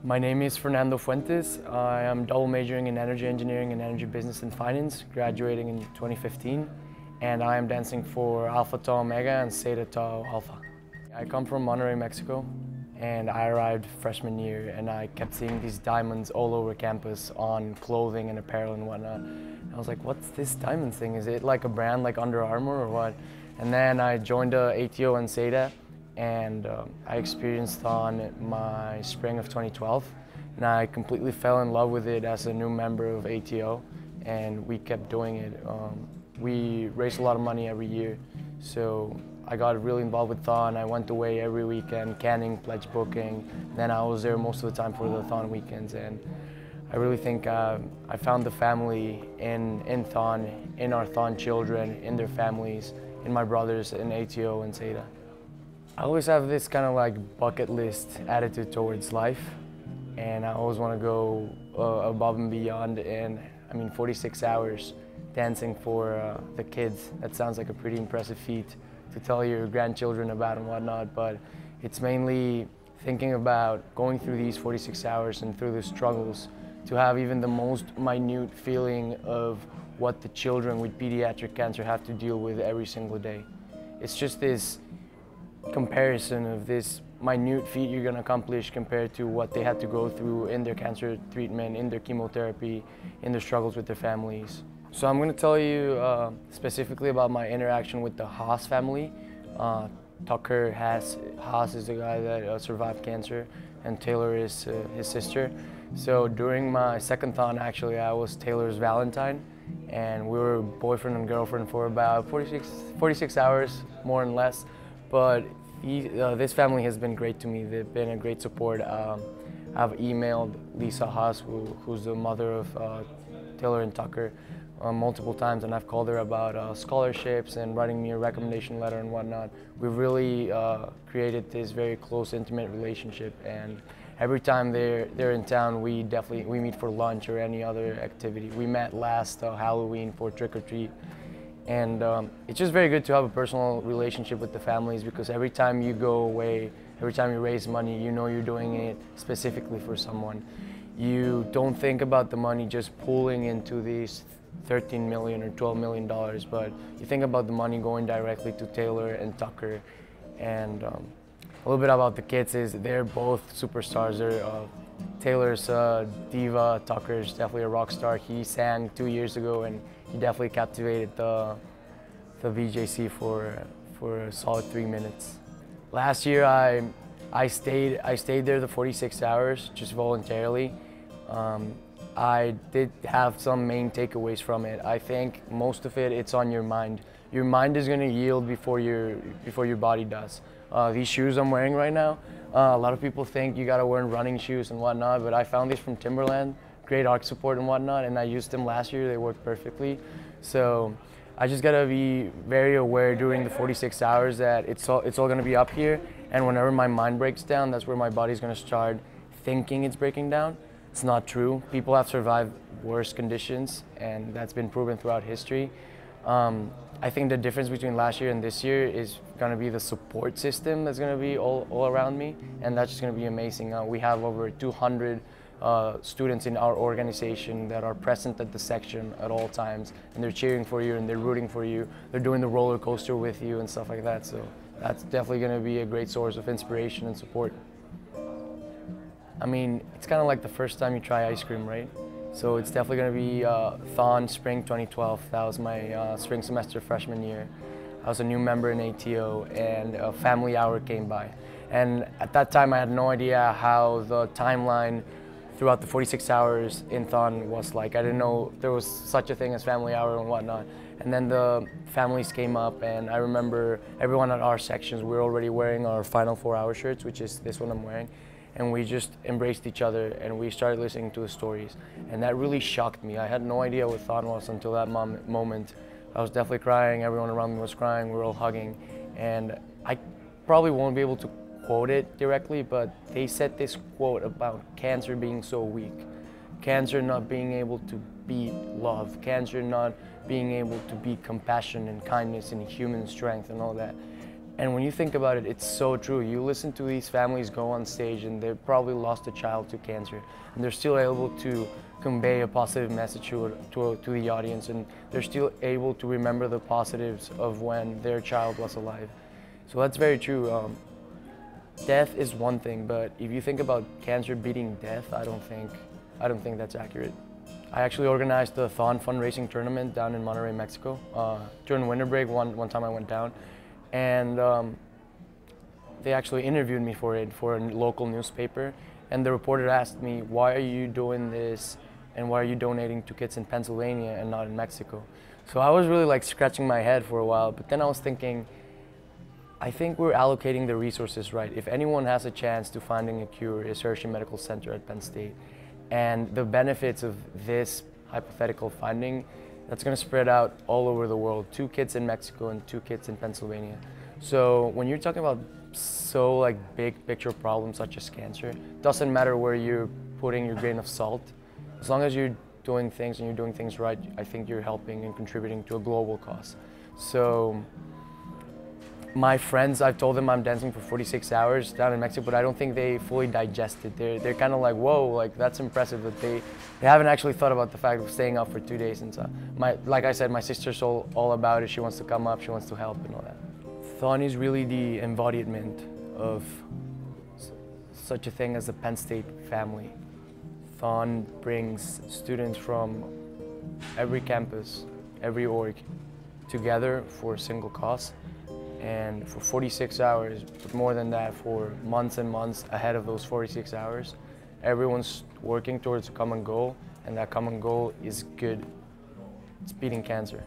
My name is Fernando Fuentes. I am double majoring in energy engineering and energy business and finance, graduating in 2015, and I am dancing for Alpha Tau Omega and Zeta Tau Alpha. I come from Monterrey, Mexico, and I arrived freshman year, and I kept seeing these diamonds all over campus on clothing and apparel and whatnot. I was like, what's this diamond thing? Is it like a brand like Under Armour or what? And then I joined ATO and Zeta, and I experienced THON my spring of 2012, and I completely fell in love with it as a new member of ATO, and we kept doing it. We raised a lot of money every year, so I got really involved with THON. I went away every weekend, canning, pledge booking. Then I was there most of the time for the THON weekends, and I really think I found the family in THON, in our THON children, in their families, in my brothers in ATO and Zeta. I always have this kind of like bucket list attitude towards life, and I always want to go above and beyond. And I mean, 46 hours dancing for the kids, that sounds like a pretty impressive feat to tell your grandchildren about and whatnot, but it's mainly thinking about going through these 46 hours and through the struggles to have even the most minute feeling of what the children with pediatric cancer have to deal with every single day. It's just this comparison of this minute feat you're going to accomplish compared to what they had to go through in their cancer treatment, in their chemotherapy, in their struggles with their families. So I'm going to tell you specifically about my interaction with the Haas family. Tucker Haas is the guy that survived cancer, and Taylor is his sister. So during my second THON, actually, I was Taylor's Valentine, and we were boyfriend and girlfriend for about 46 hours, more and less. But this family has been great to me. They've been a great support. I've emailed Lisa Haas, who's the mother of Taylor and Tucker, multiple times, and I've called her about scholarships and writing me a recommendation letter and whatnot. We've really created this very close, intimate relationship, and every time they're in town, we meet for lunch or any other activity. We met last Halloween for trick or treat. And it's just very good to have a personal relationship with the families, because every time you go away, every time you raise money, you know you're doing it specifically for someone. You don't think about the money just pooling into these $13 million or $12 million, but you think about the money going directly to Taylor and Tucker. And a little bit about the kids is they're both superstars. Taylor's a diva, Tucker's definitely a rock star. He sang 2 years ago, and he definitely captivated the VJC for a solid 3 minutes. Last year I stayed there the 46 hours just voluntarily. I did have some main takeaways from it. I think most of it's on your mind. Your mind is going to yield before your body does. These shoes I'm wearing right now, a lot of people think you got to wear running shoes and whatnot, but I found these from Timberland, great arch support and whatnot, and I used them last year. They worked perfectly. So I just got to be very aware during the 46 hours that it's all going to be up here, and whenever my mind breaks down, that's where my body's going to start thinking it's breaking down. It's not true. People have survived worse conditions, and that's been proven throughout history. I think the difference between last year and this year is going to be the support system that's going to be all around me, and that's just going to be amazing. We have over 200 students in our organization that are present at the section at all times, and they're cheering for you and they're rooting for you. They're doing the roller coaster with you and stuff like that, so that's definitely going to be a great source of inspiration and support. I mean, it's kind of like the first time you try ice cream, right? So it's definitely going to be THON Spring 2012. That was my spring semester freshman year. I was a new member in ATO, and a family hour came by. And at that time, I had no idea how the timeline throughout the 46 hours in THON was like. I didn't know there was such a thing as family hour and whatnot. And then the families came up, and I remember everyone at our sections, we were already wearing our Final 4 Hour shirts, which is this one I'm wearing. And we just embraced each other, and we started listening to the stories. And that really shocked me. I had no idea what THON was until that moment. I was definitely crying, everyone around me was crying, we were all hugging. And I probably won't be able to quote it directly, but they said this quote about cancer being so weak. Cancer not being able to beat love. Cancer not being able to beat compassion and kindness and human strength and all that. And when you think about it, it's so true. You listen to these families go on stage and they've probably lost a child to cancer, and they're still able to convey a positive message to the audience, and they're still able to remember the positives of when their child was alive. So that's very true. Death is one thing, but if you think about cancer beating death, I don't think that's accurate. I actually organized the THON fundraising tournament down in Monterrey, Mexico. During winter break, one time I went down, and they actually interviewed me for it for a local newspaper. And the reporter asked me, "Why are you doing this, and why are you donating to kids in Pennsylvania and not in Mexico?" So I was really like scratching my head for a while, but then I was thinking, I think we're allocating the resources right. If anyone has a chance to finding a cure, it's Hershey Medical Center at Penn State. And the benefits of this hypothetical finding, that's going to spread out all over the world. 2 kids in Mexico and 2 kids in Pennsylvania. So when you're talking about so like big picture problems such as cancer, it doesn't matter where you're putting your grain of salt. As long as you're doing things and you're doing things right, I think you're helping and contributing to a global cause. So my friends, I've told them I'm dancing for 46 hours down in Mexico, but I don't think they fully digest it. They're kind of like, whoa, like that's impressive that they haven't actually thought about the fact of staying up for 2 days. And so, like I said, my sister's all about it. She wants to come up, she wants to help and all that. THON is really the embodiment of such a thing as the Penn State family. THON brings students from every campus, every org, together for a single cause. And for 46 hours, but more than that, for months and months ahead of those 46 hours, everyone's working towards a common goal, and that common goal is good. It's beating cancer.